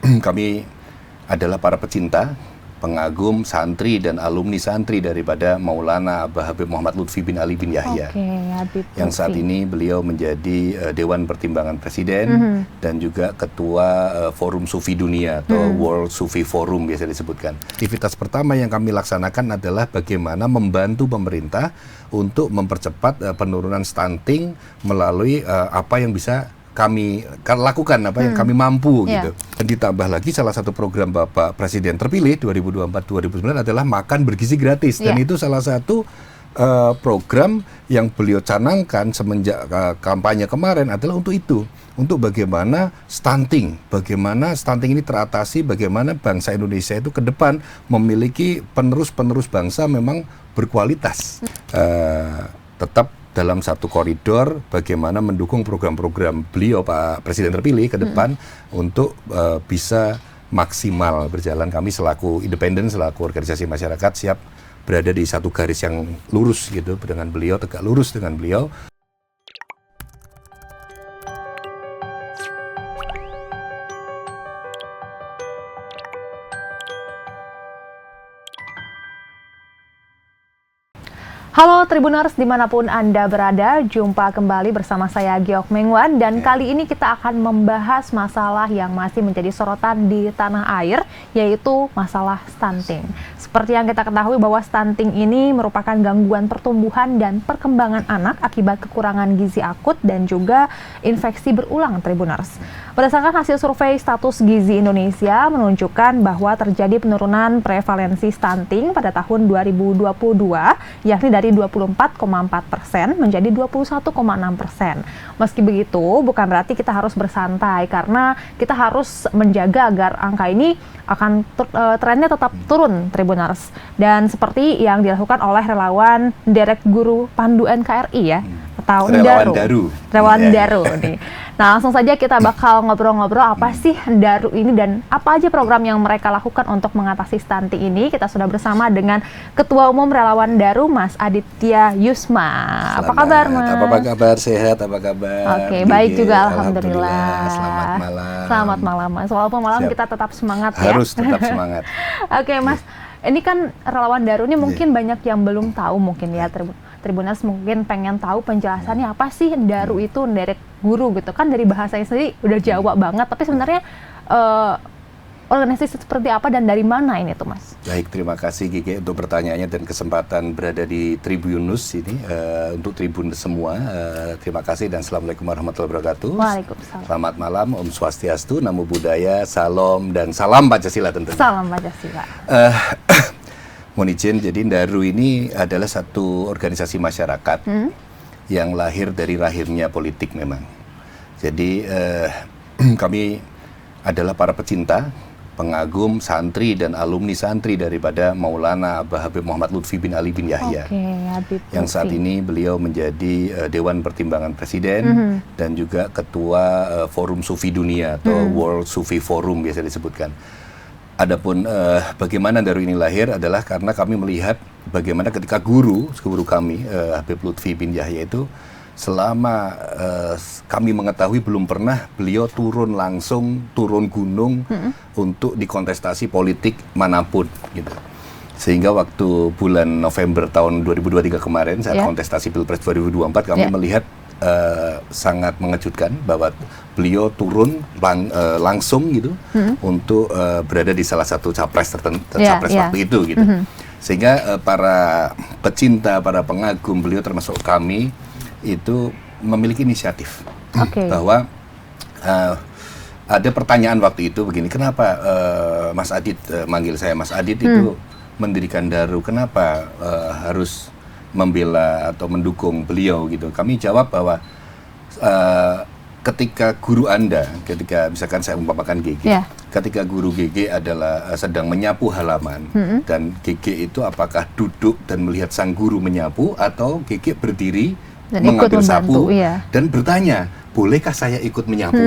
kami adalah para pecinta, pengagum, santri dan alumni santri daripada Maulana Abah Habib Muhammad Lutfi bin Ali bin Yahya. Yang saat ini beliau menjadi Dewan Pertimbangan Presiden dan juga Ketua Forum Sufi Dunia atau World Sufi Forum biasa disebutkan. Aktivitas pertama yang kami laksanakan adalah bagaimana membantu pemerintah untuk mempercepat penurunan stunting melalui apa yang bisa kami lakukan, apa yang kami mampu gitu. Dan ditambah lagi salah satu program Bapak Presiden terpilih 2024-2029 adalah makan bergizi gratis. Dan itu salah satu program yang beliau canangkan semenjak kampanye kemarin adalah untuk itu. Untuk bagaimana stunting ini teratasi, bagaimana bangsa Indonesia itu ke depan memiliki penerus-penerus bangsa memang berkualitas. Tetap dalam satu koridor bagaimana mendukung program-program beliau Pak Presiden terpilih ke depan untuk bisa maksimal berjalan. Kami selaku independen, selaku organisasi masyarakat siap berada di satu garis yang lurus gitu dengan beliau, tegak lurus dengan beliau. Halo Tribuners dimanapun Anda berada, jumpa kembali bersama saya Giok Mengwan dan kali ini kita akan membahas masalah yang masih menjadi sorotan di tanah air, yaitu masalah stunting. Seperti yang kita ketahui bahwa stunting ini merupakan gangguan pertumbuhan dan perkembangan anak akibat kekurangan gizi akut dan juga infeksi berulang Tribuners. Berdasarkan hasil survei status gizi Indonesia menunjukkan bahwa terjadi penurunan prevalensi stunting pada tahun 2022, yakni dari 24,4% menjadi 21,6%. Meski begitu, bukan berarti kita harus bersantai karena kita harus menjaga agar angka ini akan trennya tetap turun Tribuners. Dan seperti yang dilakukan oleh relawan Derek Guru Pandu NKRI ya, atau Relawan Daru nih. Nah, langsung saja kita bakal ngobrol-ngobrol apa sih Daru ini dan apa aja program yang mereka lakukan untuk mengatasi stunting ini. Kita sudah bersama dengan Ketua Umum Relawan Daru, Mas Aditya Yusma. Apa kabar, Mas? Apa kabar? Sehat? Apa kabar? Oke, baik juga Alhamdulillah. Selamat malam. Selamat malam, Mas. Walaupun malam kita tetap semangat ya. Harus tetap semangat. Oke, Mas. Ini kan Relawan Daru ini mungkin banyak yang belum tahu mungkin ya, Tribuners mungkin pengen tahu penjelasannya apa sih Daru itu, Derek Guru gitu kan, dari bahasanya sendiri udah Jawa banget, tapi sebenarnya organisasi seperti apa dan dari mana ini tuh, Mas? Baik, terima kasih Gigi untuk pertanyaannya dan kesempatan berada di Tribunus ini untuk Tribun semua. Terima kasih dan Assalamualaikum warahmatullahi wabarakatuh. Waalaikumsalam. Selamat malam, Om Swastiastu, Namo Buddhaya, Salam dan Salam Pancasila tentunya. Salam Pancasila. Mohon izin, jadi Daru ini adalah satu organisasi masyarakat yang lahir dari rahimnya politik memang. Jadi kami adalah para pecinta, pengagum, santri dan alumni santri daripada Maulana Abah Habib Muhammad Lutfi bin Ali bin Yahya. Yang saat ini beliau menjadi Dewan Pertimbangan Presiden dan juga Ketua Forum Sufi Dunia atau World Sufi Forum biasa disebutkan. Adapun bagaimana Daru ini lahir adalah karena kami melihat bagaimana ketika guru kami Habib Lutfi bin Yahya itu selama kami mengetahui belum pernah beliau turun gunung untuk dikontestasi politik manapun gitu. Sehingga waktu bulan November tahun 2023 kemarin saat kontestasi Pilpres 2024 kami melihat sangat mengejutkan bahwa beliau turun langsung gitu untuk berada di salah satu capres waktu itu gitu. Sehingga para pecinta, para pengagum beliau termasuk kami itu memiliki inisiatif bahwa ada pertanyaan waktu itu begini, kenapa Mas Adit, manggil saya Mas Adit itu mendirikan Daru, kenapa harus membela atau mendukung beliau gitu. Kami jawab bahwa ketika guru Anda, ketika misalkan saya umpamakan GG, ketika guru GG adalah sedang menyapu halaman dan GG itu apakah duduk dan melihat sang guru menyapu atau GG berdiri dan mengambil sapu dan bertanya, bolehkah saya ikut menyapu?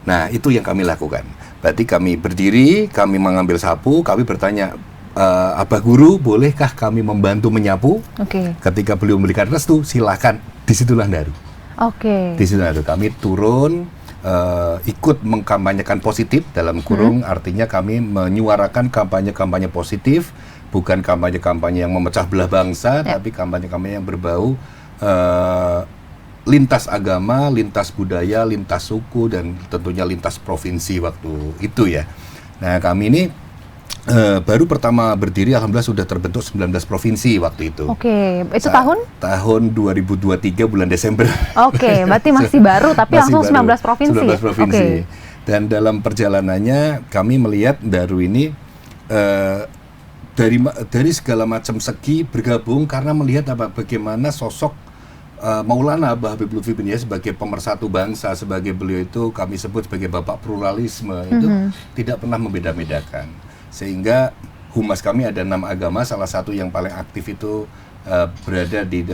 Nah, itu yang kami lakukan. Berarti kami berdiri, kami mengambil sapu, kami bertanya, Abah Guru, bolehkah kami membantu menyapu? Ketika beliau memberikan restu, silakan. Disitulah Daru. Disitulah Daru. Kami turun ikut mengkampanyekan positif dalam kurung, artinya kami menyuarakan kampanye-kampanye positif, bukan kampanye-kampanye yang memecah belah bangsa, tapi kampanye-kampanye yang berbau lintas agama, lintas budaya, lintas suku, dan tentunya lintas provinsi waktu itu ya. Nah, kami ini baru pertama berdiri, alhamdulillah sudah terbentuk 19 provinsi waktu itu. Oke, itu tahun? Tahun 2023 bulan Desember. Oke, berarti masih baru tapi Masih langsung baru, 19 provinsi. 19 provinsi. Oke. Dan dalam perjalanannya kami melihat Daru ini dari segala macam segi bergabung karena melihat bagaimana sosok Maulana Abah Habib Lutfi bin Yahya sebagai pemersatu bangsa, sebagai beliau itu kami sebut sebagai bapak pluralisme, itu tidak pernah membeda-bedakan. Sehingga humas kami ada 6 agama, salah satu yang paling aktif itu berada di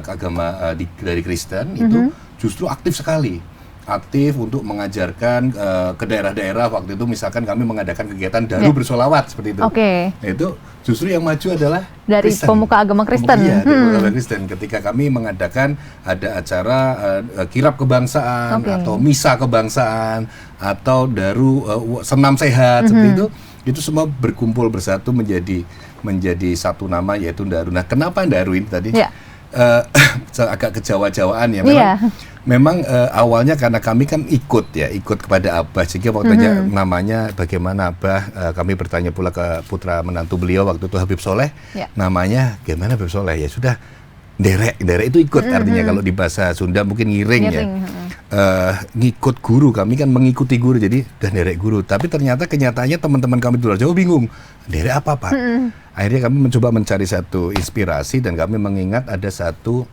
agama dari Kristen, itu justru aktif sekali. Aktif untuk mengajarkan ke daerah-daerah. Waktu itu misalkan kami mengadakan kegiatan Daru bersolawat seperti itu. Nah, itu justru yang maju adalah dari Kristen. pemuka agama Kristen. Iya, dari pemuka agama Kristen. Ketika kami mengadakan ada acara kirab kebangsaan atau misa kebangsaan atau Daru senam sehat seperti itu semua berkumpul bersatu menjadi satu nama, yaitu Daru. Nah, kenapa Daru ini tadi? Agak kejawa-jawaan ya. Memang awalnya karena kami kan ikut kepada Abah, sehingga waktunya namanya bagaimana Abah, kami bertanya pula ke putra menantu beliau waktu itu Habib Soleh, namanya gimana Habib Soleh, ya sudah derek itu ikut, artinya kalau di bahasa Sunda mungkin ngiring ya. Ngikut guru, kami kan mengikuti guru, jadi udah derek guru. Tapi ternyata kenyataannya teman-teman kami di luar Jawa bingung, derek apa Pak? Akhirnya kami mencoba mencari satu inspirasi dan kami mengingat ada satu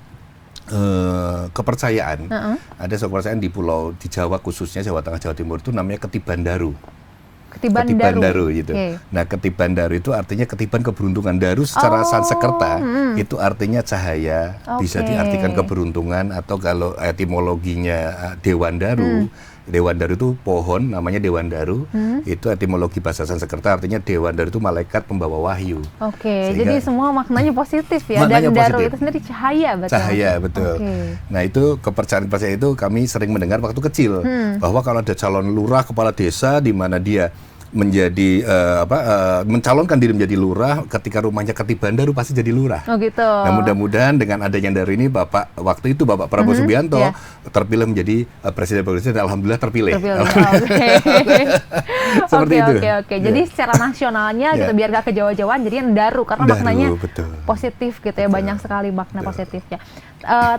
kepercayaan. Ada satu kepercayaan di pulau, di Jawa khususnya Jawa Tengah, Jawa Timur itu namanya Ketiban Daru. Ketiban Daru gitu. Nah, Ketiban Daru itu artinya ketiban keberuntungan. Daru secara Sanskerta itu artinya cahaya, bisa diartikan keberuntungan, atau kalau etimologinya Dewan Daru. Dewan Daru itu pohon, namanya Dewan Daru. Itu etimologi bahasa Sanskerta, artinya Dewan Daru itu malaikat pembawa wahyu. Jadi semua maknanya positif ya. Dan Daru itu sendiri cahaya, betul. Cahaya, betul. Nah, itu kepercayaan itu kami sering mendengar waktu kecil, bahwa kalau ada calon lurah kepala desa di mana dia menjadi mencalonkan diri menjadi lurah, ketika rumahnya Ketiban Daru pasti jadi lurah. Nah, mudah-mudahan dengan adanya Daru ini waktu itu Bapak Prabowo Subianto terpilih menjadi presiden dan alhamdulillah terpilih. Seperti itu. Jadi secara nasionalnya gitu, biar gak kejawa-jawaan jadi yang Daru karena maknanya positif gitu ya, banyak sekali makna positifnya.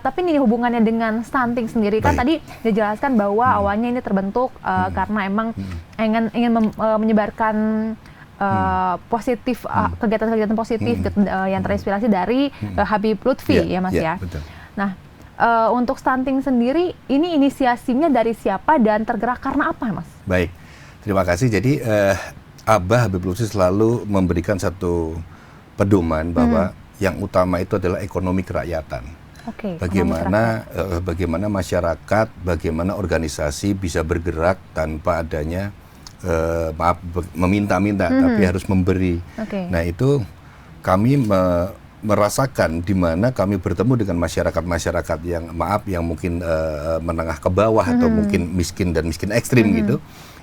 Tapi ini hubungannya dengan stunting sendiri kan tadi dijelaskan bahwa awalnya ini terbentuk karena emang ingin menyebarkan positif, kegiatan-kegiatan positif yang terinspirasi dari Habib Lutfi ya Mas ya. Betul. Nah, untuk stunting sendiri ini inisiasinya dari siapa dan tergerak karena apa Mas? Baik, terima kasih. Jadi Abah Habib Lutfi selalu memberikan satu pedoman bahwa yang utama itu adalah ekonomi kerakyatan. Bagaimana masyarakat, bagaimana organisasi bisa bergerak tanpa adanya meminta-minta, tapi harus memberi. Nah, itu kami merasakan di mana kami bertemu dengan masyarakat yang yang mungkin menengah ke bawah atau mungkin miskin dan miskin ekstrim gitu.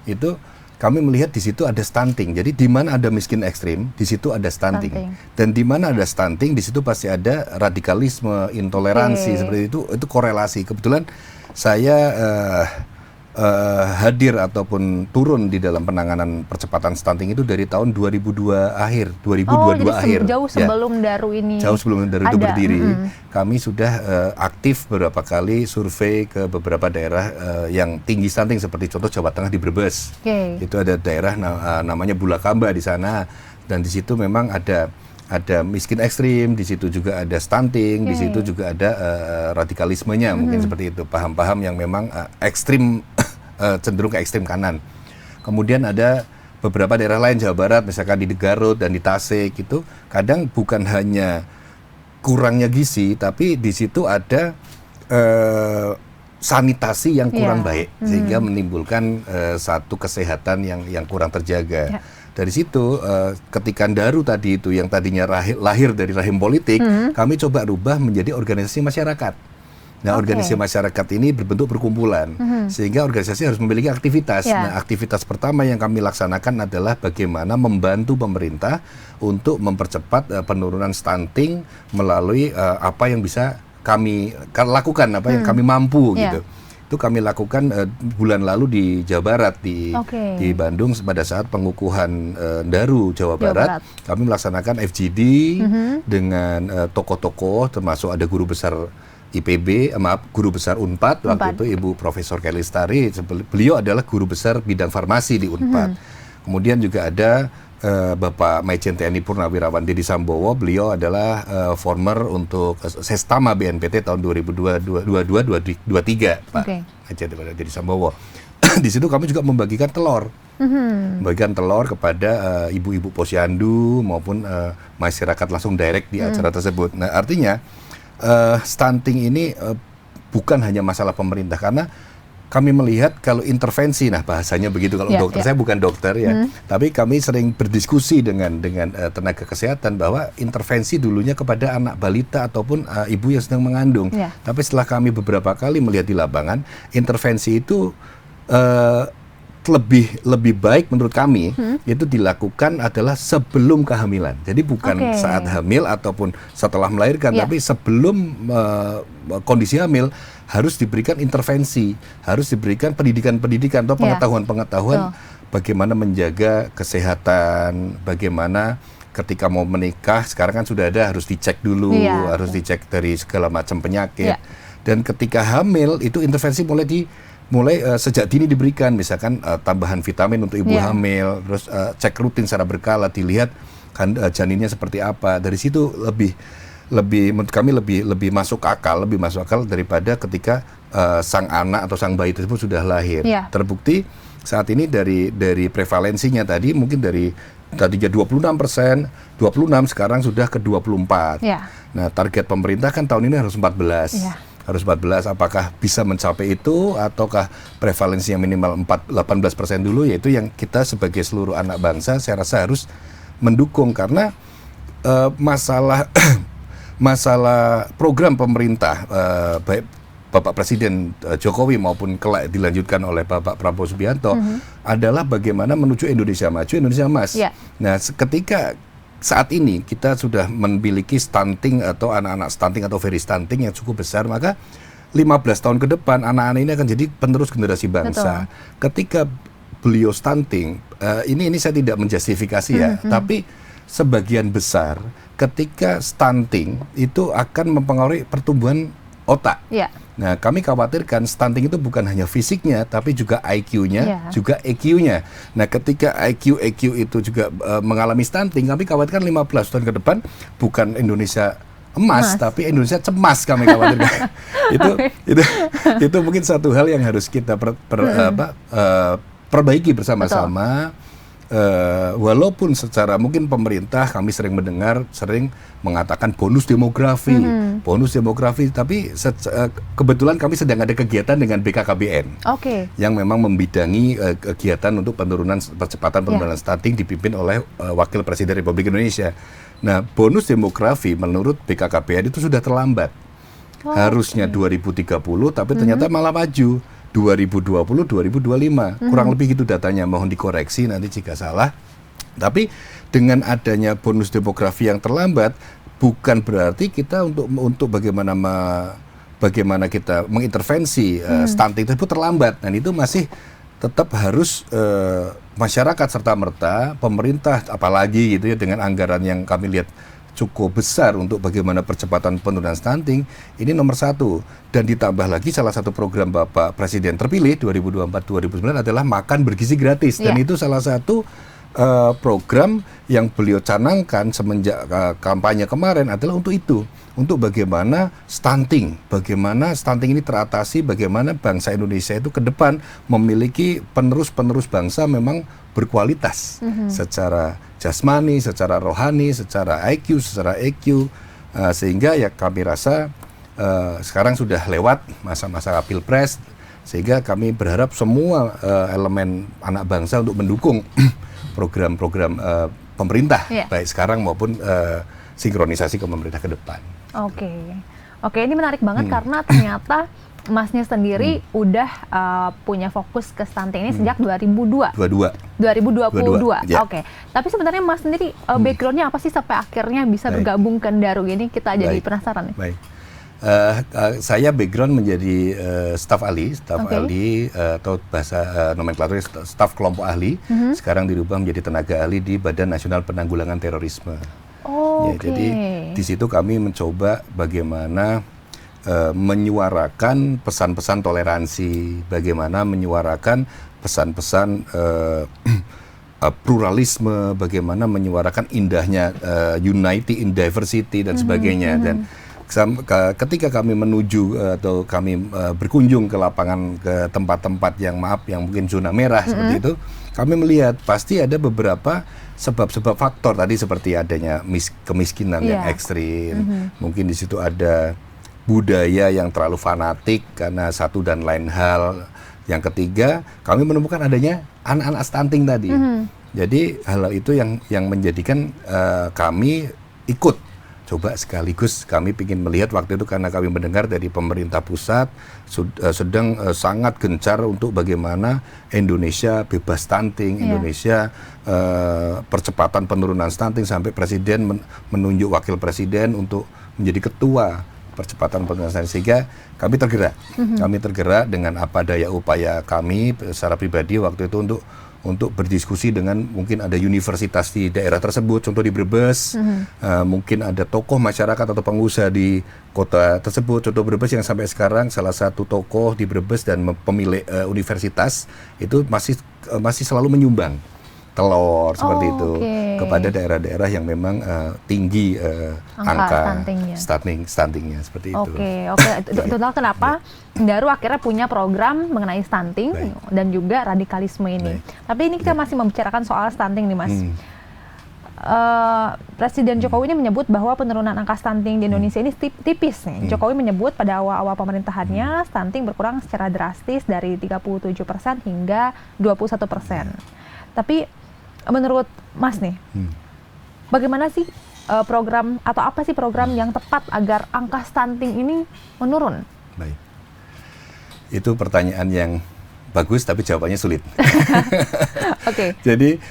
Itu kami melihat di situ ada stunting. Jadi di mana ada miskin ekstrim, di situ ada stunting. Dan di mana ada stunting, di situ pasti ada radikalisme, intoleransi, seperti itu. Itu korelasi. Kebetulan saya hadir ataupun turun di dalam penanganan percepatan stunting itu dari tahun 2002 akhir, 2022 akhir. Jauh sebelum Daru ini. Jauh sebelum Daru itu berdiri, kami sudah aktif beberapa kali survei ke beberapa daerah yang tinggi stunting, seperti contoh Jawa Tengah di Brebes. Itu ada daerah namanya Bulakamba di sana, dan di situ memang ada miskin ekstrim, di situ juga ada stunting, di situ juga ada radikalismenya, mungkin seperti itu, paham-paham yang memang ekstrim, cenderung ke ekstrim kanan. Kemudian ada beberapa daerah lain Jawa Barat, misalkan di Garut dan di Tasik, itu kadang bukan hanya kurangnya gizi, tapi di situ ada sanitasi yang kurang baik, sehingga menimbulkan satu kesehatan yang kurang terjaga. Dari situ, ketika Daru tadi itu yang tadinya lahir dari rahim politik, kami coba rubah menjadi organisasi masyarakat. Nah, organisasi masyarakat ini berbentuk perkumpulan, sehingga organisasi harus memiliki aktivitas. Nah, aktivitas pertama yang kami laksanakan adalah bagaimana membantu pemerintah untuk mempercepat penurunan stunting melalui apa yang bisa kami lakukan, apa yang kami mampu gitu. Itu kami lakukan bulan lalu di Jawa Barat, di Bandung pada saat pengukuhan Daru Jawa Barat. Kami melaksanakan FGD dengan tokoh-tokoh, termasuk ada guru besar IPB, guru besar Unpad waktu itu Ibu Profesor Kelly Lestari. Beliau adalah guru besar bidang farmasi di Unpad. Kemudian juga ada Bapak Majen TNI Purnawirawan Deddy Sambowo. Beliau adalah former untuk Sestama BNPT tahun 2022-2023, Pak Majen Deddy Sambowo. Di situ kami juga membagikan telur, membagikan telur kepada ibu-ibu posyandu maupun masyarakat langsung direct di acara tersebut. Nah, artinya stunting ini bukan hanya masalah pemerintah, karena kami melihat kalau intervensi, nah bahasanya begitu kalau dokter, saya bukan dokter ya, tapi kami sering berdiskusi dengan tenaga kesehatan bahwa intervensi dulunya kepada anak balita ataupun ibu yang sedang mengandung. Tapi setelah kami beberapa kali melihat di lapangan, intervensi itu lebih baik menurut kami itu dilakukan adalah sebelum kehamilan. Jadi bukan saat hamil ataupun setelah melahirkan, tapi sebelum kondisi hamil harus diberikan intervensi, harus diberikan pendidikan-pendidikan atau pengetahuan-pengetahuan bagaimana menjaga kesehatan, bagaimana ketika mau menikah, sekarang kan sudah ada, harus dicek dulu, harus dicek dari segala macam penyakit. Dan ketika hamil itu intervensi mulai sejak dini diberikan, misalkan tambahan vitamin untuk ibu hamil, terus cek rutin secara berkala, dilihat kan janinnya seperti apa. Dari situ menurut kami lebih masuk akal daripada ketika sang anak atau sang bayi tersebut sudah lahir. Terbukti saat ini dari prevalensinya tadi mungkin tadinya 26%, sekarang sudah ke 24. Nah, target pemerintah kan tahun ini harus 14. Harus 14, apakah bisa mencapai itu ataukah prevalensinya minimal 18% dulu, yaitu yang kita sebagai seluruh anak bangsa saya rasa harus mendukung, karena masalah program pemerintah baik Bapak Presiden Jokowi maupun kelak dilanjutkan oleh Bapak Prabowo Subianto adalah bagaimana menuju Indonesia maju, Indonesia emas. Nah, ketika saat ini kita sudah memiliki stunting atau anak-anak stunting atau very stunting yang cukup besar, maka 15 tahun ke depan anak-anak ini akan jadi penerus generasi bangsa. Ketika beliau stunting, ini saya tidak menjustifikasi ya, tapi sebagian besar ketika stunting itu akan mempengaruhi pertumbuhan otak. Nah, kami khawatirkan stunting itu bukan hanya fisiknya, tapi juga IQ-nya, juga EQ-nya. Nah, ketika EQ itu juga mengalami stunting, kami khawatirkan 15 tahun ke depan bukan Indonesia emas, tapi Indonesia cemas, kami khawatirkan. itu mungkin satu hal yang harus kita perbaiki bersama-sama. Walaupun secara mungkin pemerintah kami sering mengatakan bonus demografi, tapi kebetulan kami sedang ada kegiatan dengan BKKBN yang memang membidangi kegiatan untuk percepatan penurunan stunting dipimpin oleh Wakil Presiden Republik Indonesia. Nah, bonus demografi menurut BKKBN itu sudah terlambat, harusnya 2030, tapi ternyata malah maju 2020-2025, kurang lebih gitu datanya, mohon dikoreksi nanti jika salah. Tapi dengan adanya bonus demografi yang terlambat, bukan berarti kita untuk bagaimana kita mengintervensi stunting tersebut terlambat. Dan itu masih tetap harus masyarakat serta merta, pemerintah apalagi gitu ya, dengan anggaran yang kami lihat cukup besar untuk bagaimana percepatan penurunan stunting, ini nomor satu. Dan ditambah lagi salah satu program Bapak Presiden terpilih 2024-2029 adalah makan bergizi gratis. Dan itu salah satu program yang beliau canangkan semenjak kampanye kemarin adalah untuk itu. Untuk bagaimana stunting ini teratasi, bagaimana bangsa Indonesia itu ke depan memiliki penerus bangsa memang berkualitas secara jasmani, secara rohani, secara IQ, secara EQ, sehingga ya kami rasa sekarang sudah lewat masa-masa Pilpres, sehingga kami berharap semua elemen anak bangsa untuk mendukung program-program pemerintah, baik sekarang maupun sinkronisasi ke pemerintah ke depan. Oke, ini menarik banget karena ternyata Masnya sendiri udah punya fokus ke stunting ini sejak 2022. 2022. Ya. Oke. Tapi sebenarnya Mas sendiri backgroundnya apa sih sampai akhirnya bisa bergabung ke Daru ini? Kita jadi penasaran nih. Baik. Saya background menjadi staf ahli atau bahasa nomenklaturnya staf kelompok ahli. Sekarang dirubah menjadi tenaga ahli di Badan Nasional Penanggulangan Terorisme. Jadi di situ kami mencoba bagaimana menyuarakan pesan-pesan toleransi, bagaimana menyuarakan pesan-pesan pluralisme, bagaimana menyuarakan indahnya unity in diversity dan sebagainya. Dan ketika kami menuju atau kami berkunjung ke lapangan, ke tempat-tempat yang mungkin zona merah seperti itu, kami melihat pasti ada beberapa sebab-sebab faktor tadi seperti adanya kemiskinan yang ekstrim, mungkin di situ ada budaya yang terlalu fanatik karena satu dan lain hal. Yang ketiga, kami menemukan adanya anak-anak stunting tadi. Jadi hal itu yang menjadikan kami ikut coba sekaligus kami ingin melihat waktu itu karena kami mendengar dari pemerintah pusat sedang sangat gencar untuk bagaimana Indonesia bebas stunting, Indonesia percepatan penurunan stunting sampai presiden menunjuk wakil presiden untuk menjadi ketua percepatan penurunan stunting, sehingga kami tergerak. Kami tergerak dengan apa daya upaya kami secara pribadi waktu itu untuk berdiskusi dengan mungkin ada universitas di daerah tersebut, contoh di Brebes, mungkin ada tokoh masyarakat atau pengusaha di kota tersebut, contoh Brebes yang sampai sekarang salah satu tokoh di Brebes dan pemilik universitas itu masih selalu menyumbang telur seperti itu kepada daerah-daerah yang memang tinggi angka stuntingnya seperti itu. Total kenapa Daru akhirnya punya program mengenai stunting dan juga radikalisme ini. Tapi ini kita masih membicarakan soal stunting nih Mas. Presiden Jokowi ini menyebut bahwa penurunan angka stunting di Indonesia ini tipis nih. Jokowi menyebut pada awal-awal pemerintahannya stunting berkurang secara drastis dari 37% hingga 21%. Tapi menurut Mas nih, bagaimana sih program atau apa sih program yang tepat agar angka stunting ini menurun? Baik, itu pertanyaan yang bagus tapi jawabannya sulit. Jadi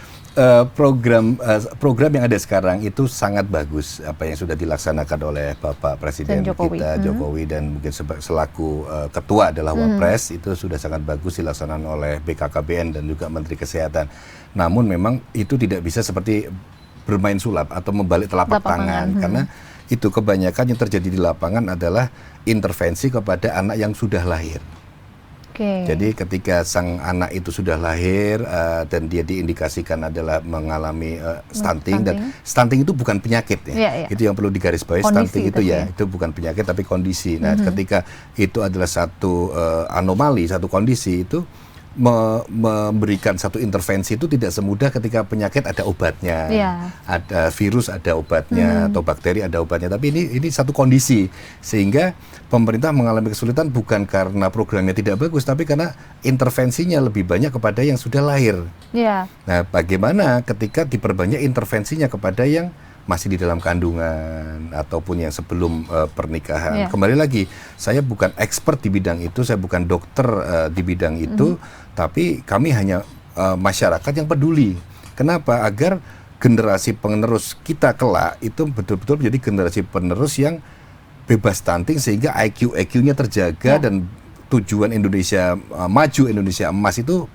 program yang ada sekarang itu sangat bagus, apa yang sudah dilaksanakan oleh Bapak Presiden kita Jokowi dan mungkin selaku ketua adalah Wapres, itu sudah sangat bagus dilaksanakan oleh BKKBN dan juga Menteri Kesehatan. Namun memang itu tidak bisa seperti bermain sulap atau membalik telapak tangan, karena itu kebanyakan yang terjadi di lapangan adalah intervensi kepada anak yang sudah lahir. Jadi ketika sang anak itu sudah lahir dan dia diindikasikan adalah mengalami stunting, dan stunting itu bukan penyakit ya. Itu yang perlu digarisbawahi, stunting itu itu bukan penyakit tapi kondisi. Nah, ketika itu adalah satu anomali, satu kondisi, itu memberikan satu intervensi itu tidak semudah ketika penyakit ada obatnya, ada virus ada obatnya, atau bakteri ada obatnya. Tapi ini satu kondisi, sehingga pemerintah mengalami kesulitan bukan karena programnya tidak bagus, tapi karena intervensinya lebih banyak kepada yang sudah lahir. Nah, bagaimana ketika diperbanyak intervensinya kepada yang masih di dalam kandungan ataupun yang sebelum pernikahan. Kembali lagi, saya bukan expert di bidang itu, saya bukan dokter di bidang itu, tapi kami hanya masyarakat yang peduli. Kenapa? Agar generasi penerus kita kelak itu betul-betul menjadi generasi penerus yang bebas stunting, sehingga IQ-nya terjaga dan tujuan Indonesia maju, Indonesia emas itu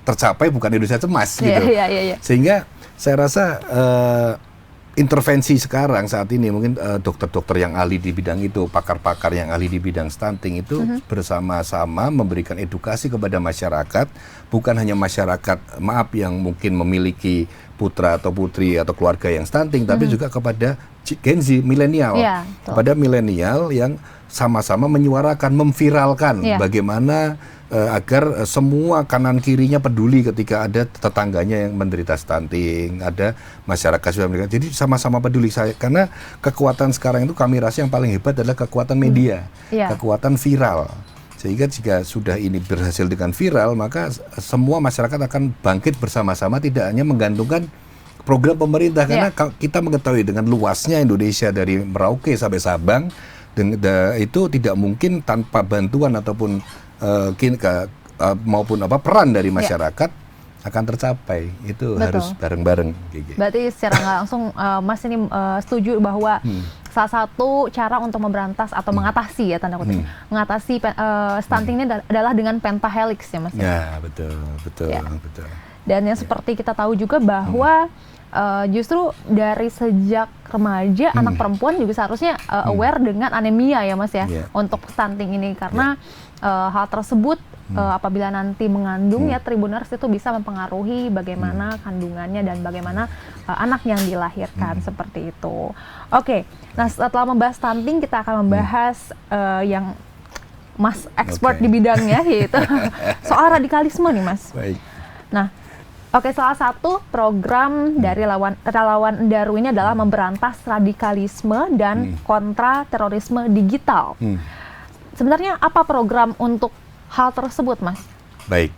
tercapai, bukan Indonesia cemas gitu. Sehingga saya rasa intervensi sekarang saat ini mungkin dokter-dokter yang ahli di bidang itu, pakar-pakar yang ahli di bidang stunting itu bersama-sama memberikan edukasi kepada masyarakat, bukan hanya masyarakat yang mungkin memiliki putra atau putri atau keluarga yang stunting, tapi juga kepada Gen Z, milenial, kepada milenial yang sama-sama menyuarakan, memviralkan bagaimana agar semua kanan kirinya peduli ketika ada tetangganya yang menderita stunting, ada masyarakat sudah menderita. Jadi sama-sama peduli. Karena kekuatan sekarang itu kami rasa yang paling hebat adalah kekuatan media, kekuatan viral. Sehingga jika sudah ini berhasil dengan viral, maka semua masyarakat akan bangkit bersama-sama, tidak hanya menggantungkan program pemerintah. Karena kita mengetahui dengan luasnya Indonesia dari Merauke sampai Sabang, Itu tidak mungkin tanpa bantuan ataupun maupun peran dari masyarakat akan tercapai. Itu harus bareng-bareng. Berarti secara nggak langsung Mas ini setuju bahwa salah satu cara untuk memberantas atau mengatasi tanda kutip mengatasi stunting ini adalah dengan pentahelix ya Mas. Ya, betul. Dan yang seperti kita tahu juga bahwa justru dari sejak remaja anak perempuan juga seharusnya aware dengan anemia ya Mas ya untuk stunting ini karena hal tersebut apabila nanti mengandung Tribuners itu bisa mempengaruhi bagaimana kandungannya dan bagaimana anak yang dilahirkan seperti itu. Oke, nah setelah membahas stunting kita akan membahas yang Mas expert di bidangnya yaitu soal radikalisme nih Mas. Baik. Nah, salah satu program dari relawan Endaru ini adalah memberantas radikalisme dan kontra terorisme digital. Sebenarnya apa program untuk hal tersebut, Mas? Baik,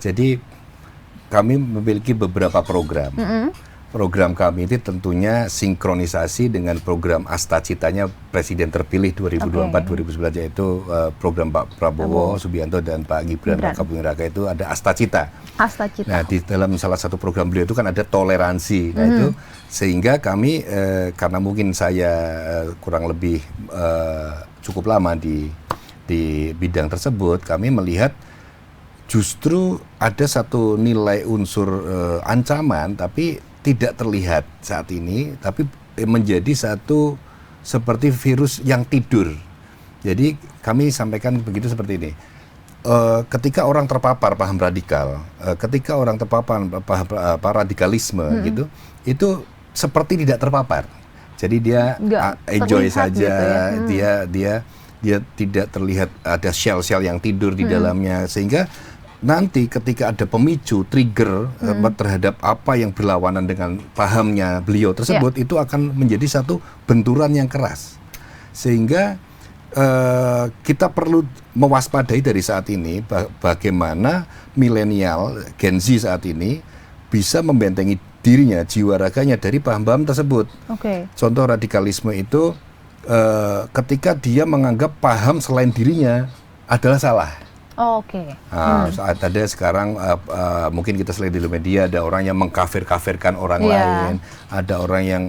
jadi kami memiliki beberapa program. Program kami itu tentunya sinkronisasi dengan program Astacitanya Presiden terpilih 2024-2019 yaitu program Pak Prabowo Subianto dan Pak Gibran Rakabuming Raka itu ada Astacita. Nah, di dalam salah satu program beliau itu kan ada toleransi. Nah, itu sehingga kami karena mungkin saya kurang lebih cukup lama di bidang tersebut, kami melihat justru ada satu nilai unsur ancaman tapi tidak terlihat saat ini, tapi menjadi satu seperti virus yang tidur. Jadi kami sampaikan begitu seperti ini. Ketika orang terpapar paham radikal, ketika orang terpapar paham radikalisme gitu, itu seperti tidak terpapar. Jadi dia enjoy saja, gitu ya. dia tidak terlihat ada sel-sel yang tidur di dalamnya, sehingga nanti ketika ada pemicu, trigger terhadap apa yang berlawanan dengan pahamnya beliau tersebut, itu akan menjadi satu benturan yang keras. Sehingga kita perlu mewaspadai dari saat ini bagaimana milenial, Gen Z saat ini bisa membentengi dirinya, jiwa raganya dari paham-paham tersebut. Contoh radikalisme itu ketika dia menganggap paham selain dirinya adalah salah. Saat ada sekarang mungkin kita selain di media ada orang yang mengkafir-kafirkan orang lain, ada orang yang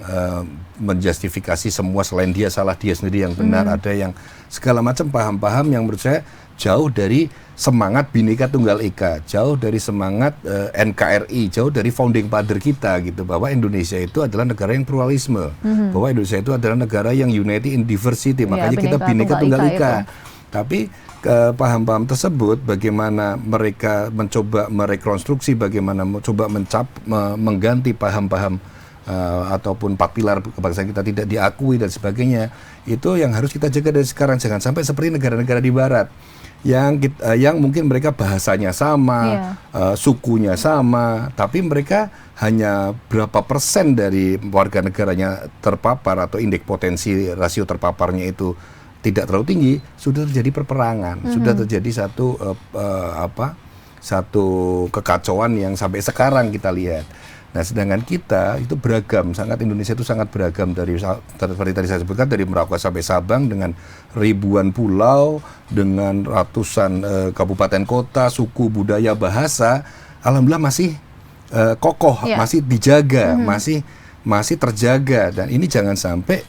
menjustifikasi semua selain dia salah, dia sendiri yang benar, ada yang segala macam paham-paham yang menurut saya jauh dari semangat Bhinneka Tunggal Ika, jauh dari semangat NKRI, jauh dari founding father kita gitu, bahwa Indonesia itu adalah negara yang pluralisme, bahwa Indonesia itu adalah negara yang unity in diversity, makanya kita Bhinneka Tunggal Ika. Tapi paham-paham tersebut bagaimana mereka mencoba merekonstruksi, bagaimana mencoba mengganti paham-paham ataupun 4 pilar kebangsaan kita tidak diakui dan sebagainya, itu yang harus kita jaga dari sekarang. Jangan sampai seperti negara-negara di barat yang mungkin mereka bahasanya sama, sukunya sama, tapi mereka hanya berapa persen dari warga negaranya terpapar atau indeks potensi rasio terpaparnya itu tidak terlalu tinggi, sudah terjadi perperangan, sudah terjadi satu kekacauan yang sampai sekarang kita lihat. Nah, sedangkan kita itu beragam, Indonesia itu sangat beragam, dari seperti tadi saya sebutkan, dari Merauke sampai Sabang dengan ribuan pulau, dengan ratusan kabupaten kota, suku, budaya, bahasa, alhamdulillah masih kokoh, masih dijaga, masih terjaga. Dan ini jangan sampai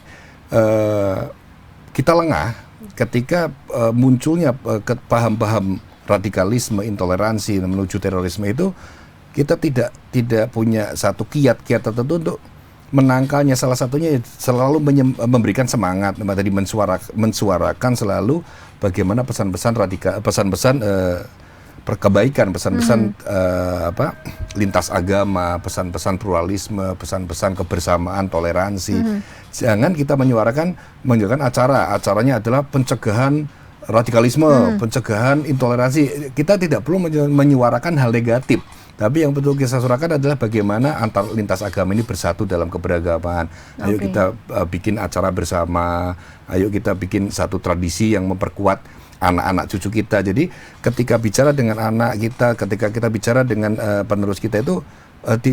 kita lengah ketika munculnya paham-paham radikalisme, intoleransi menuju terorisme itu. Kita tidak punya satu kiat-kiat tertentu untuk menangkalnya. Salah satunya selalu memberikan semangat, tadi mensuarakan selalu bagaimana pesan-pesan radikal, pesan-pesan perkebaikan, pesan-pesan lintas agama, pesan-pesan pluralisme, pesan-pesan kebersamaan, toleransi. Jangan kita menyuarakan acaranya adalah pencegahan radikalisme, pencegahan intoleransi. Kita tidak perlu menyuarakan hal negatif. Tapi yang betul kita suarakan adalah bagaimana antar lintas agama ini bersatu dalam keberagaman. Ayo kita bikin acara bersama, ayo kita bikin satu tradisi yang memperkuat anak-anak cucu kita. Jadi ketika bicara dengan anak kita, ketika kita bicara dengan penerus kita itu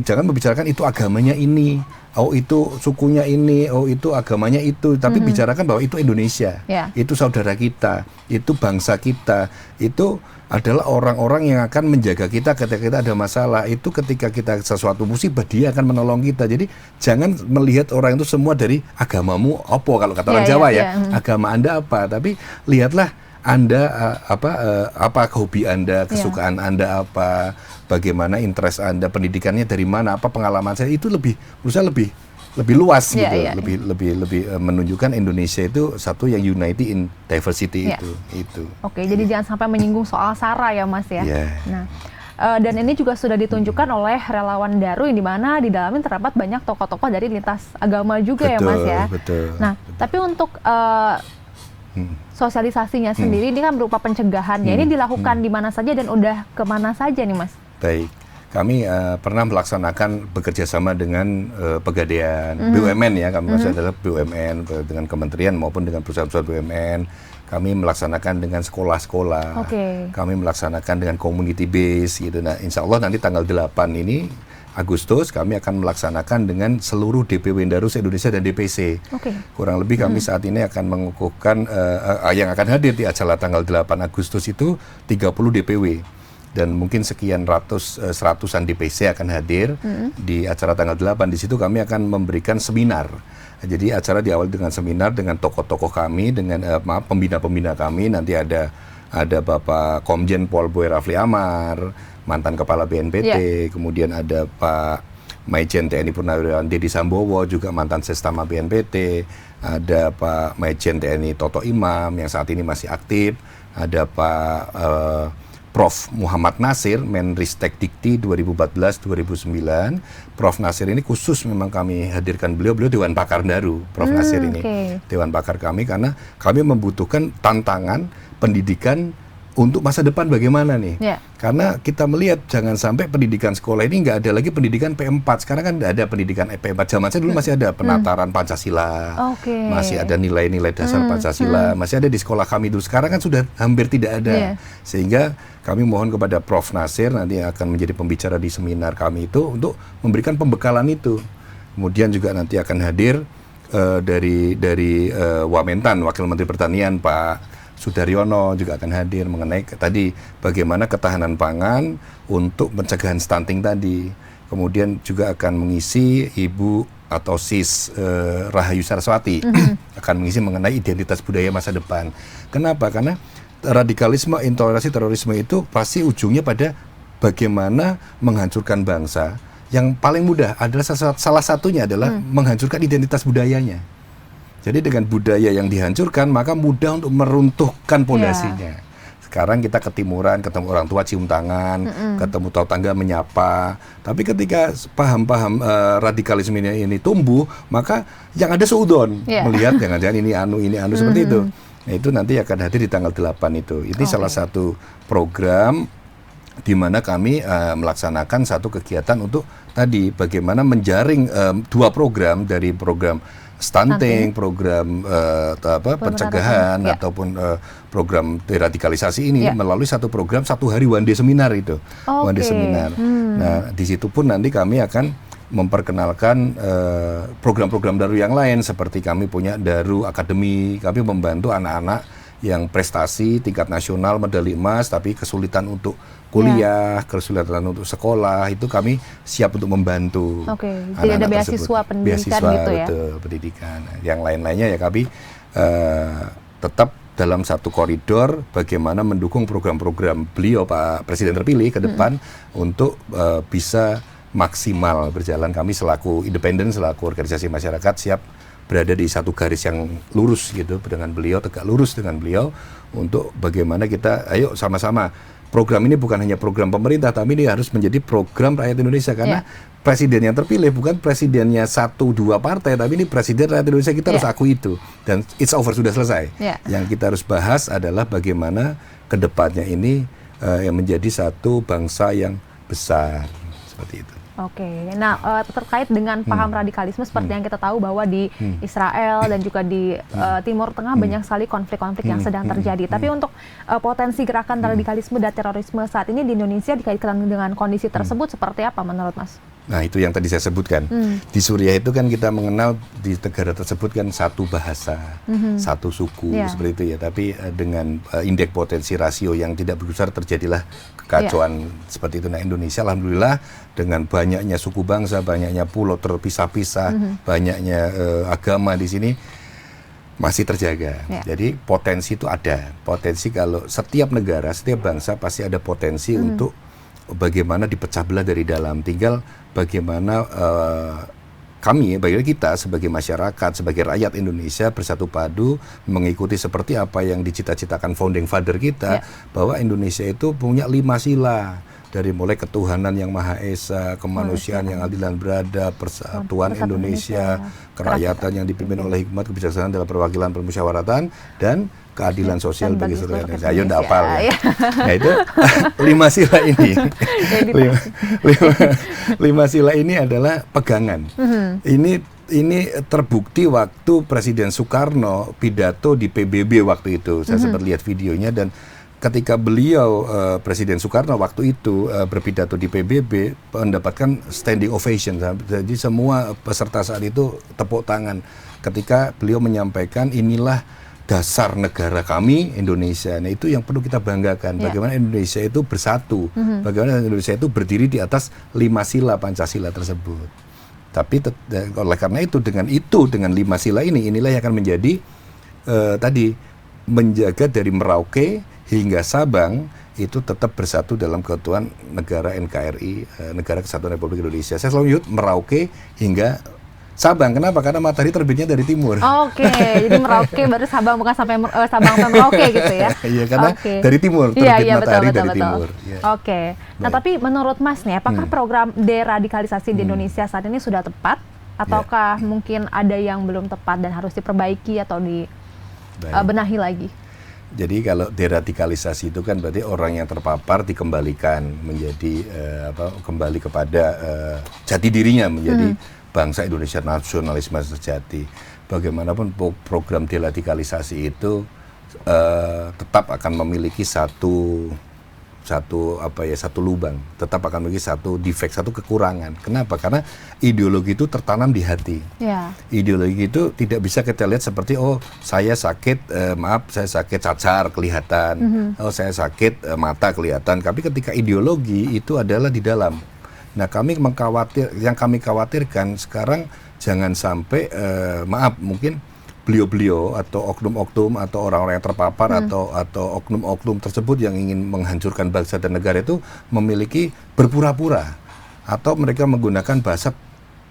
jangan membicarakan itu agamanya ini, oh itu sukunya ini, oh itu agamanya itu, tapi bicarakan bahwa itu Indonesia, itu saudara kita, itu bangsa kita, itu adalah orang-orang yang akan menjaga kita ketika kita ada masalah. Itu ketika kita sesuatu musibah, dia akan menolong kita. Jadi jangan melihat orang itu semua dari agamamu apa, kalau kata orang Jawa agama Anda apa, tapi lihatlah Anda apa hobi Anda, kesukaan Anda apa, bagaimana interest Anda, pendidikannya dari mana, apa pengalaman saya, itu menurut saya lebih luas gitu, lebih menunjukkan Indonesia itu satu yang unity in diversity itu. Oke, jadi jangan sampai menyinggung soal SARA ya Mas ya. Nah, dan ini juga sudah ditunjukkan oleh relawan Daru yang dimana di dalamnya terdapat banyak tokoh-tokoh dari lintas agama juga ya Mas ya. Nah, tapi untuk sosialisasinya sendiri ini kan berupa pencegahannya. Ini dilakukan di mana saja dan udah kemana saja nih Mas? Baik. Kami pernah melaksanakan bekerjasama dengan Pegadaian, BUMN ya, kami masih adalah BUMN dengan kementerian maupun dengan perusahaan-perusahaan BUMN. Kami melaksanakan dengan sekolah-sekolah, kami melaksanakan dengan community base gitu. Nah, insya Allah nanti tanggal 8 ini Agustus kami akan melaksanakan dengan seluruh DPW Daru se-Indonesia dan DPC. Kurang lebih kami saat ini akan mengukuhkan yang akan hadir di acara tanggal 8 Agustus itu 30 DPW. Dan mungkin sekian seratusan DPC akan hadir di acara tanggal 8. Di situ kami akan memberikan seminar. Jadi acara diawali dengan seminar dengan tokoh-tokoh kami, dengan pembina-pembina kami. Nanti ada Bapak Komjen Pol Boy Rafli Amar, mantan Kepala BNPT, kemudian ada Pak Maijen TNI Purnawirawan Deddy Sambowo, juga mantan Sestama BNPT, ada Pak Maijen TNI Toto Imam yang saat ini masih aktif, ada Pak Prof. Muhammad Nasir, Menristek Dikti 2014-2009. Prof. Nasir ini khusus memang kami hadirkan beliau Dewan Pakar Daru, Prof. Nasir ini. Dewan Pakar kami karena kami membutuhkan tantangan pendidikan untuk masa depan bagaimana nih. Karena kita melihat jangan sampai pendidikan sekolah ini nggak ada lagi pendidikan P4. Sekarang kan ada pendidikan P4. Zaman saya dulu masih ada penataran Pancasila, masih ada nilai-nilai dasar Pancasila, masih ada di sekolah kami dulu. Sekarang kan sudah hampir tidak ada. Sehingga kami mohon kepada Prof. Nasir nanti akan menjadi pembicara di seminar kami itu untuk memberikan pembekalan itu. Kemudian juga nanti akan hadir dari Wamentan, Wakil Menteri Pertanian Pak Sudaryono juga akan hadir mengenai tadi bagaimana ketahanan pangan untuk pencegahan stunting tadi. Kemudian juga akan mengisi Ibu atau Sis Rahayu Saraswati akan mengisi mengenai identitas budaya masa depan. Kenapa? Karena radikalisme, intoleransi, terorisme itu pasti ujungnya pada bagaimana menghancurkan bangsa. Yang paling mudah adalah salah satunya adalah menghancurkan identitas budayanya. Jadi dengan budaya yang dihancurkan, maka mudah untuk meruntuhkan pondasinya. Sekarang kita ketimuran, ketemu orang tua cium tangan, ketemu tetangga menyapa. Tapi ketika paham-paham radikalisme ini tumbuh, maka yang ada seudon. Melihat jangan-jangan ini anu seperti itu. Nah, itu nanti akan hadir di tanggal 8 itu. Ini salah satu program di mana kami melaksanakan satu kegiatan untuk tadi bagaimana menjaring dua program dari program stunting, program pencegahan ataupun program deradikalisasi ini melalui satu program satu hari one day seminar itu. One day seminar. Nah, di situ pun nanti kami akan memperkenalkan program-program Daru yang lain seperti kami punya Daru Academy. Kami membantu anak-anak yang prestasi tingkat nasional medali emas tapi kesulitan untuk kuliah, kesulitan untuk sekolah, itu kami siap untuk membantu. Jadi ada beasiswa pendidikan gitu ya? Betul, pendidikan. Yang lain-lainnya ya kami tetap dalam satu koridor bagaimana mendukung program-program beliau Pak Presiden terpilih ke depan untuk bisa maksimal berjalan. Kami selaku independen, selaku organisasi masyarakat siap berada di satu garis yang lurus gitu dengan beliau, tegak lurus dengan beliau untuk bagaimana kita ayo sama-sama. Program ini bukan hanya program pemerintah, tapi ini harus menjadi program rakyat Indonesia karena presiden yang terpilih bukan presidennya 1-2 partai, tapi ini presiden rakyat Indonesia, kita harus akui itu. Dan it's over, sudah selesai. Yang kita harus bahas adalah bagaimana kedepannya ini yang menjadi satu bangsa yang besar seperti itu. Nah terkait dengan paham radikalisme seperti yang kita tahu bahwa di Israel dan juga di Timur Tengah banyak sekali konflik-konflik yang sedang terjadi. Tapi untuk potensi gerakan radikalisme dan terorisme saat ini di Indonesia dikaitkan dengan kondisi tersebut seperti apa menurut Mas? Nah, itu yang tadi saya sebutkan. Di Suriah itu kan kita mengenal di negara tersebut kan satu bahasa, satu suku, seperti itu ya. Tapi dengan indeks potensi rasio yang tidak besar terjadilah kekacauan seperti itu. Nah, Indonesia alhamdulillah dengan banyaknya suku bangsa, banyaknya pulau terpisah-pisah, banyaknya agama di sini masih terjaga. Jadi potensi itu ada. Potensi kalau setiap negara, setiap bangsa pasti ada potensi untuk bagaimana dipecah belah dari dalam. Tinggal bagaimana bagaimana kita sebagai masyarakat, sebagai rakyat Indonesia bersatu padu mengikuti seperti apa yang dicita-citakan founding father kita, bahwa Indonesia itu punya 5 sila. Dari mulai ketuhanan yang Maha Esa, kemanusiaan yang adil dan beradab, persatuan Indonesia, kerakyatan yang dipimpin oleh hikmat, kebijaksanaan dalam perwakilan permusyawaratan, dan keadilan sosial bagi seluruh Indonesia. Ayo ndak hafal ya. Nah itu 5 sila ini. 5 sila ini adalah pegangan. Ini terbukti waktu Presiden Soekarno pidato di PBB waktu itu. Saya sempat lihat videonya, dan ketika beliau Presiden Soekarno waktu itu berpidato di PBB mendapatkan standing ovation. Jadi semua peserta saat itu tepuk tangan ketika beliau menyampaikan inilah dasar negara kami Indonesia. Nah, itu yang perlu kita banggakan. Bagaimana Indonesia itu bersatu, bagaimana Indonesia itu berdiri di atas 5 sila Pancasila tersebut. Tapi oleh karena itu dengan 5 sila inilah yang akan menjadi menjaga dari Merauke hingga Sabang itu tetap bersatu dalam keutuhan negara NKRI, Negara Kesatuan Republik Indonesia. Saya selalu menyebut Merauke hingga Sabang. Kenapa? Karena matahari terbitnya dari timur. Oke, jadi Merauke baru Sabang, bukan sampai Sabang sampai Merauke gitu ya? Iya, karena dari timur terbit matahari dari timur. Oke. Nah, tapi menurut Mas nih, apakah program deradikalisasi di Indonesia saat ini sudah tepat, ataukah mungkin ada yang belum tepat dan harus diperbaiki atau dibenahi lagi? Jadi kalau deradikalisasi itu kan berarti orang yang terpapar dikembalikan menjadi kembali kepada jati dirinya, menjadi bangsa Indonesia nasionalisme sejati. Bagaimanapun program deradikalisasi itu tetap akan memiliki satu lubang, tetap akan memiliki satu defect, satu kekurangan. Kenapa? Karena ideologi itu tertanam di hati. Ideologi itu tidak bisa kita lihat seperti saya sakit, saya sakit cacar kelihatan, saya sakit mata kelihatan. Tapi ketika ideologi itu adalah di dalam. Nah, yang kami khawatirkan sekarang jangan sampai mungkin beliau-beliau atau oknum-oknum atau orang-orang yang terpapar atau oknum-oknum tersebut yang ingin menghancurkan bangsa dan negara itu memiliki berpura-pura, atau mereka menggunakan bahasa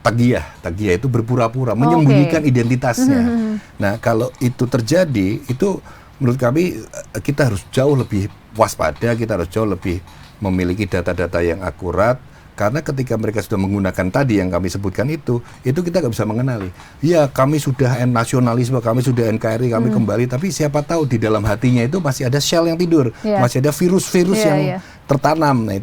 tagiyah itu berpura-pura, menyembunyikan identitasnya. Nah, kalau itu terjadi, itu menurut kami kita harus jauh lebih waspada, kita harus jauh lebih memiliki data-data yang akurat. Karena ketika mereka sudah menggunakan tadi yang kami sebutkan itu kita nggak bisa mengenali. Ya, kami sudah nasionalisme, kami sudah NKRI, kami kembali. Tapi siapa tahu di dalam hatinya itu masih ada sel yang tidur, masih ada virus-virus yang tertanam. Nah,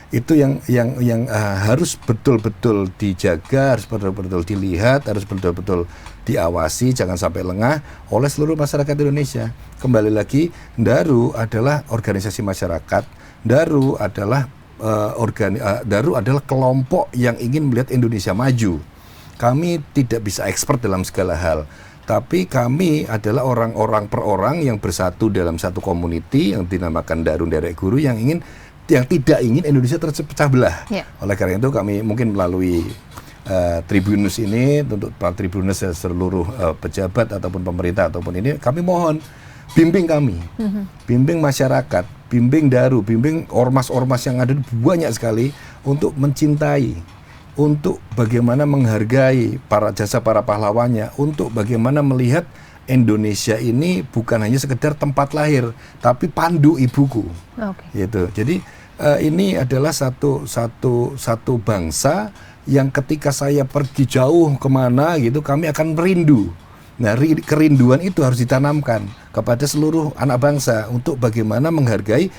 itu yang harus betul-betul dijaga, harus betul-betul dilihat, harus betul-betul diawasi, jangan sampai lengah oleh seluruh masyarakat Indonesia. Kembali lagi, Daru adalah organisasi masyarakat, Daru adalah Daru adalah kelompok yang ingin melihat Indonesia maju. Kami tidak bisa expert dalam segala hal, tapi kami adalah orang-orang per orang yang bersatu dalam satu community yang dinamakan Daru Derek Guru yang tidak ingin Indonesia terpecah belah. Oleh karena itu kami mungkin melalui Tribunus ini, untuk para Tribunus seluruh pejabat ataupun pemerintah ataupun ini, kami mohon bimbing kami, bimbing masyarakat, bimbing Daru, bimbing ormas-ormas yang ada banyak sekali untuk mencintai, untuk bagaimana menghargai jasa para pahlawannya, untuk bagaimana melihat Indonesia ini bukan hanya sekedar tempat lahir, tapi pandu ibuku. Gitu. Jadi ini adalah satu bangsa yang ketika saya pergi jauh kemana gitu, kami akan merindu. Nah, kerinduan itu harus ditanamkan kepada seluruh anak bangsa untuk bagaimana menghargai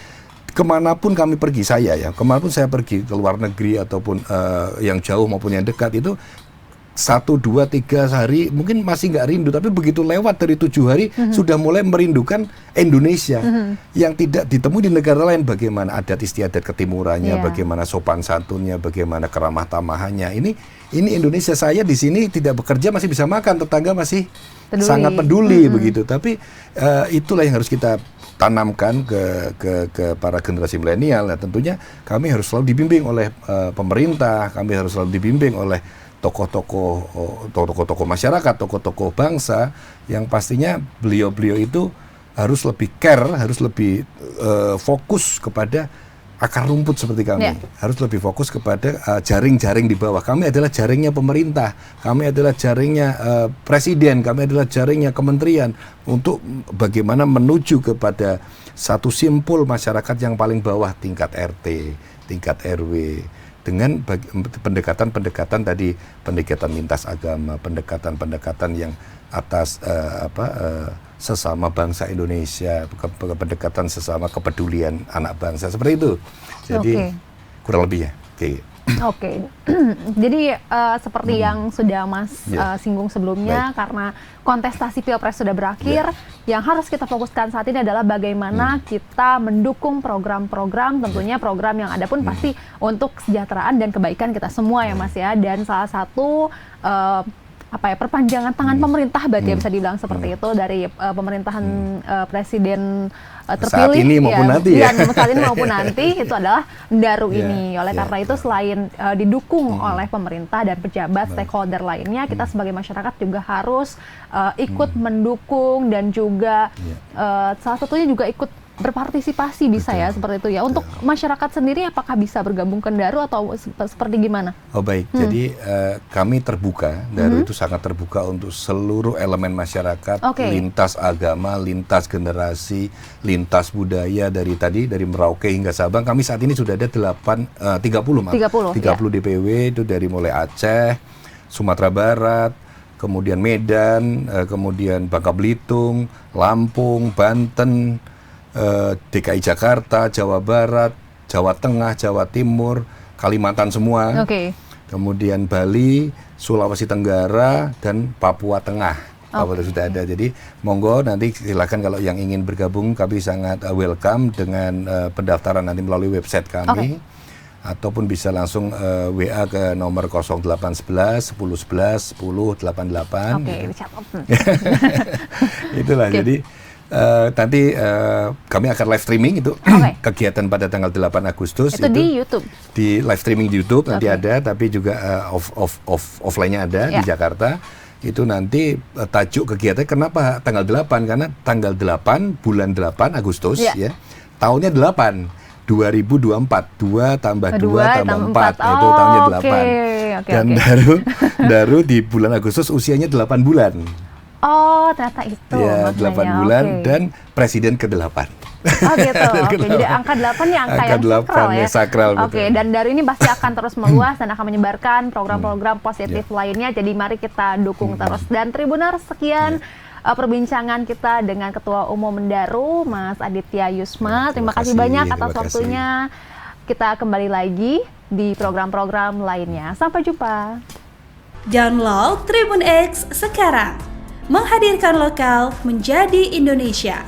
kemanapun kami pergi. Kemanapun saya pergi ke luar negeri ataupun yang jauh maupun yang dekat itu, 1, 2, 3 hari mungkin masih nggak rindu, tapi begitu lewat dari 7 hari sudah mulai merindukan Indonesia yang tidak ditemui di negara lain. Bagaimana adat istiadat ketimurannya, bagaimana sopan santunnya, bagaimana keramah tamahannya. Ini Indonesia. Saya di sini tidak bekerja masih bisa makan, tetangga masih sangat peduli begitu. Tapi itulah yang harus kita tanamkan ke para generasi milenial. Nah, tentunya kami harus selalu dibimbing oleh pemerintah, kami harus selalu dibimbing oleh tokoh-tokoh masyarakat, tokoh-tokoh bangsa, yang pastinya beliau-beliau itu harus lebih care, harus lebih fokus kepada akar rumput seperti kami. Harus lebih fokus kepada jaring-jaring di bawah. Kami adalah jaringnya pemerintah, kami adalah jaringnya presiden, kami adalah jaringnya kementerian untuk bagaimana menuju kepada satu simpul masyarakat yang paling bawah, tingkat RT, tingkat RW, dengan pendekatan-pendekatan tadi, pendekatan lintas agama, pendekatan-pendekatan yang atas sesama bangsa Indonesia, pendekatan sesama kepedulian anak bangsa, seperti itu. Jadi kurang lebih ya. Oke. Jadi seperti yang sudah Mas singgung sebelumnya, karena kontestasi Pilpres sudah berakhir, yang harus kita fokuskan saat ini adalah bagaimana kita mendukung program-program, tentunya program yang ada pun pasti untuk kesejahteraan dan kebaikan kita semua ya Mas ya. Dan salah satu perpanjangan tangan pemerintah, berarti bisa dibilang seperti itu, dari pemerintahan presiden terpilih saat ini maupun nanti saat ini maupun nanti itu adalah Ndaru ini. Oleh karena itu selain didukung oleh pemerintah dan pejabat stakeholder lainnya, kita sebagai masyarakat juga harus ikut mendukung dan juga salah satunya juga ikut berpartisipasi bisa ya, seperti itu ya. Untuk masyarakat sendiri apakah bisa bergabung ke Ndaru atau seperti gimana? Oh baik, jadi kami terbuka, Ndaru itu sangat terbuka untuk seluruh elemen masyarakat, lintas agama, lintas generasi, lintas budaya, dari Merauke hingga Sabang. Kami saat ini sudah ada 30 DPW itu dari mulai Aceh, Sumatera Barat, kemudian Medan, kemudian Bangka Belitung, Lampung, Banten, DKI Jakarta, Jawa Barat, Jawa Tengah, Jawa Timur, Kalimantan semua, kemudian Bali, Sulawesi Tenggara, dan Papua Tengah. Papua sudah ada. Jadi monggo nanti silakan kalau yang ingin bergabung, kami sangat welcome dengan pendaftaran nanti melalui website kami, ataupun bisa langsung WA ke nomor 0811 1011 1088. Itulah. Jadi nanti kami akan live streaming itu kegiatan pada tanggal 8 Agustus itu di YouTube. Di live streaming di YouTube nanti ada, tapi juga offline-nya ada di Jakarta. Itu nanti tajuk kegiatan kenapa tanggal 8? Karena tanggal 8 bulan 8 Agustus ya. Tahunnya 8. 2024, 2 tambah 2 tambah 4, itu tahunnya 8. Dan Ndaru di bulan Agustus usianya 8 bulan. Oh, ternyata itu ya, 8 bulan dan presiden ke-8. Oh gitu, jadi angka 8 ya angka yang sakral ya. Sakral, dan Ndaru ini pasti akan terus meluas dan akan menyebarkan program-program positif lainnya, jadi mari kita dukung terus. Dan Tribuners, sekian perbincangan kita dengan Ketua Umum Ndaru, Mas Aditya Yusma. Terima kasih banyak atas waktunya. Kita kembali lagi di program-program lainnya. Sampai jumpa. Download Tribun X sekarang. Menghadirkan lokal menjadi Indonesia.